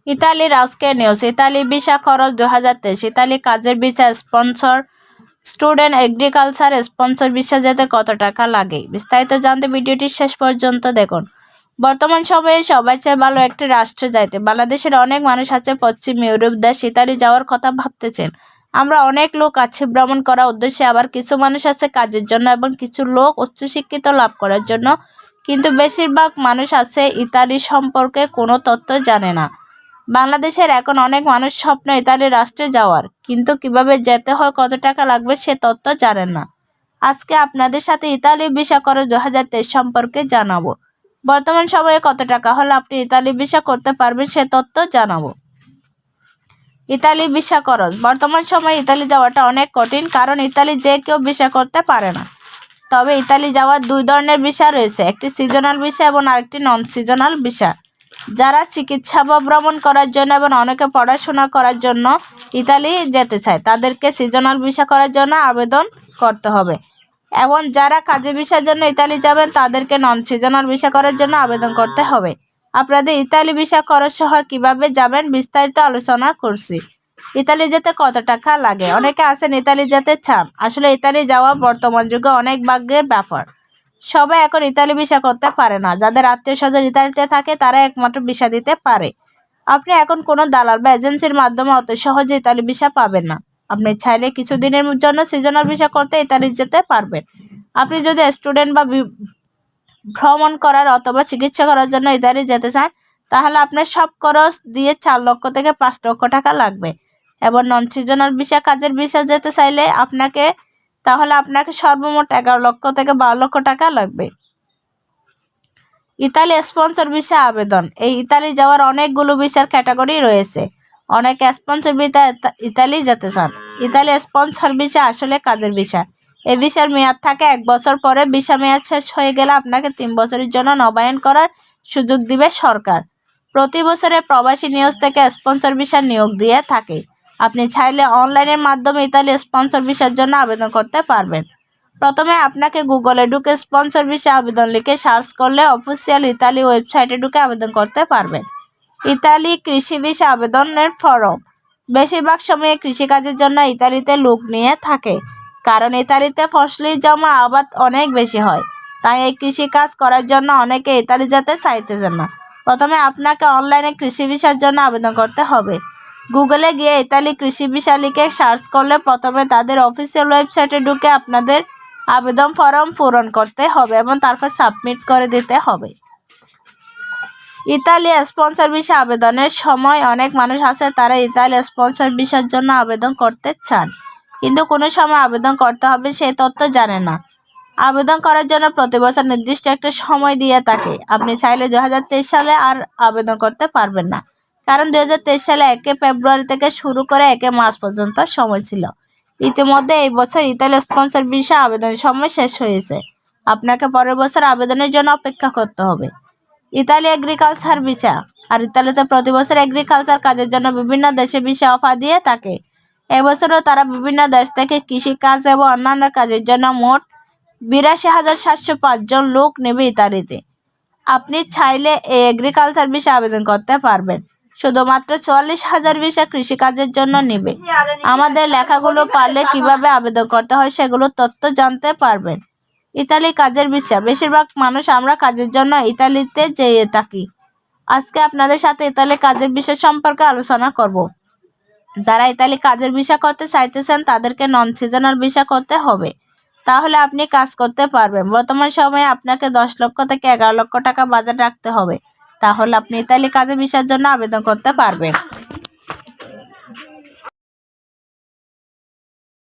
ইতালির আজকের news. Italy visa খরচ 2023। ইতালি কাজের visa sponsor student agriculture sponsor visa যেতে কত টাকা লাগে? বিস্তারিত জানতে ভিডিওটি শেষ পর্যন্ত দেখুন। বর্তমান সময়ে সবাই চায় ভালো একটি রাষ্ট্রে যাইতে। বাংলাদেশের অনেক মানুষ আছে পশ্চিম ইউরোপ দেশ ইতালি যাওয়ার কথা ভাবতেছেন। আমরা অনেক লোক আছে ভ্রমণ করার উদ্দেশ্যে, আবার কিছু মানুষ আছে কাজের জন্য এবং কিছু লোক উচ্চশিক্ষিত লাভ করার জন্য। কিন্তু বেশিরভাগ মানুষ আছে ইতালি সম্পর্কে কোনো তথ্য জানে না। বাংলাদেশের এখন অনেক মানুষ স্বপ্ন ইতালি রাষ্ট্রে যাওয়ার, কিন্তু কিভাবে যেতে হয়, কত টাকা লাগবে সে তথ্য জানেন না। আজকে আপনাদের সাথে ইতালি ভিসা খরচ 2023 সম্পর্কে জানাবো। বর্তমান সময়ে কত টাকা হলে আপনি ইতালি ভিসা করতে পারবেন সে তথ্য জানাবো। ইতালি ভিসা খরচ। বর্তমান সময়ে ইতালি যাওয়াটা অনেক কঠিন, কারণ ইতালি যে কেউ ভিসা করতে পারে না। তবে ইতালি যাওয়ার দুই ধরনের ভিসা রয়েছে, একটি সিজনাল ভিসা এবং আরেকটি নন সিজনাল ভিসা। যারা চিকিৎসা বা ভ্রমণ করার জন্য এবং অনেকে পড়াশোনা করার জন্য ইতালি যেতে চায় তাদেরকে সিজনাল ভিসা করার জন্য আবেদন করতে হবে, এবং যারা কাজের ভিসার জন্য ইতালি যাবেন তাদেরকে নন সিজনাল ভিসা করার জন্য আবেদন করতে হবে। আপনাদের ইতালি ভিসা খরচ সহ কীভাবে যাবেন বিস্তারিত আলোচনা করছি। ইতালি যেতে কত টাকা লাগে? অনেকে আছেন ইতালি যেতে চান। আসলে ইতালি যাওয়া বর্তমান যুগে অনেক ভাগ্যের ব্যাপার। সবাই এখন ইতালি ভিসা করতে পারে না। যাদের আত্মীয় স্বজন ইতালিতে থাকে তারা একমাত্র ভিসা দিতে পারে। আপনি এখন কোনো দালাল বা এজেন্সির মাধ্যমে অত সহজে ইতালি ভিসা পাবেন না। আপনি চাইলে কিছুদিনের জন্য সিজনাল ভিসা করতে ইতালি যেতে পারবেন। আপনি যদি স্টুডেন্ট বা ভ্রমণ করার অথবা চিকিৎসা করার জন্য ইতালি যেতে চান, তাহলে আপনার সব খরচ দিয়ে 4 লক্ষ থেকে 5 লক্ষ টাকা লাগবে। এবং নন সিজনাল ভিসা কাজের ভিসা যেতে চাইলে আপনাকে সর্বমোট 11 লক্ষ থেকে 12 লক্ষ টাকা লাগবে। ইতালি স্পন্সর ভিসা আবেদন। এই ইতালি যাওয়ার অনেকগুলো ভিসার ক্যাটাগরি রয়েছে। অনেকে স্পন্সর ভিসা ইতালি যেতে চান। ইতালি স্পন্সর ভিসা আসলে কাজের ভিসা। এই ভিসার মেয়াদ থাকে 1 বছর। পরে ভিসা মেয়াদ শেষ হয়ে গেলে আপনাকে 3 বছরের জন্য নবায়ন করার সুযোগ দিবে সরকার। প্রতি বছরে প্রবাসী নিয়োগ থেকে স্পন্সর ভিসা নিয়োগ দিয়ে থাকে। আপনি চাইলে অনলাইনের মাধ্যমে ইতালি স্পন্সর ভিসার জন্য আবেদন করতে পারবেন। প্রথমে আপনাকে গুগলে ঢুকে স্পন্সর ভিসা আবেদন লিখে সার্চ করলে অফিসিয়াল ইতালি ওয়েবসাইটে ঢুকে আবেদন করতে পারবেন। ইতালি কৃষি ভিসা আবেদনের ফরম। বেশিরভাগ সময়ে কৃষিকাজের জন্য ইতালিতে লোক নিয়ে থাকে, কারণ ইতালিতে ফসলি জমা আবাদ অনেক বেশি হয়। তাই এই কৃষিকাজ করার জন্য অনেকে ইতালি যেতে চাইতেছেন না। প্রথমে আপনাকে অনলাইনে কৃষি ভিসার জন্য আবেদন করতে হবে। গুগলে গিয়ে ইতালি কৃষি ভিসা লিখে সার্চ করলে প্রথমে তাদের অফিসিয়াল ওয়েবসাইটে ঢুকে আপনাদের আবেদন ফর্ম পূরণ করতে হবে এবং তারপর সাবমিট করে দিতে হবে। ইতালি স্পন্সর ভিসা আবেদনের সময় অনেক মানুষ আছে তারা ইতালি স্পন্সর ভিসার জন্য আবেদন করতে চান, কিন্তু কোনো সময় আবেদন করতে হবে সেই তথ্য জানে না। আবেদন করার জন্য প্রতি বছর নির্দিষ্ট একটা সময় দিয়ে থাকে। আপনি চাইলে 2023 সালে আর আবেদন করতে পারবেন না, কারণ 2023 সালে 1 ফেব্রুয়ারি থেকে শুরু করে 1 মার্চ পর্যন্ত সময় ছিল। ইতিমধ্যে এই বছর ইতালি স্পন্সর ভিসা আবেদনের সময় শেষ হয়েছে। আপনাকে পরের বছর আবেদনের জন্য অপেক্ষা করতে হবে। Italy agriculture visa. আর ইতালিতে প্রতি বছর এগ্রিকালচার কাজের জন্য বিভিন্ন দেশে ভিসা অফার দিয়ে থাকে। এবছরও তারা বিভিন্ন দেশ থেকে কৃষিকাজ এবং অন্যান্য কাজের জন্য মোট 82,705 জন লোক নেবে ইতালিতে। আপনি চাইলে এই এগ্রিকালচার ভিসা আবেদন করতে পারবেন। শুধুমাত্র 44,000 ভিসা কৃষিকাজের জন্য নেবে। আমাদের লেখাগুলো পারলে কিভাবে আবেদন করতে হয় সেগুলো তথ্য জানতে পারবেন। ইতালি কাজের ভিসা। বেশিরভাগ মানুষ আমরা কাজের জন্য ইতালিতে যেয়ে থাকি। আজকে আপনাদের সাথে ইতালি কাজের ভিসা সম্পর্কে আলোচনা করব। যারা ইতালি কাজের ভিসা করতে চাইতেছেন তাদেরকে নন সিজনাল ভিসা করতে হবে, তাহলে আপনি কাজ করতে পারবেন। বর্তমান সময়ে আপনাকে 10 লক্ষ থেকে 11 লক্ষ টাকা বাজেট রাখতে হবে, তাহলে আপনি ইতালি কাজের ভিসার জন্য আবেদন করতে পারবেন।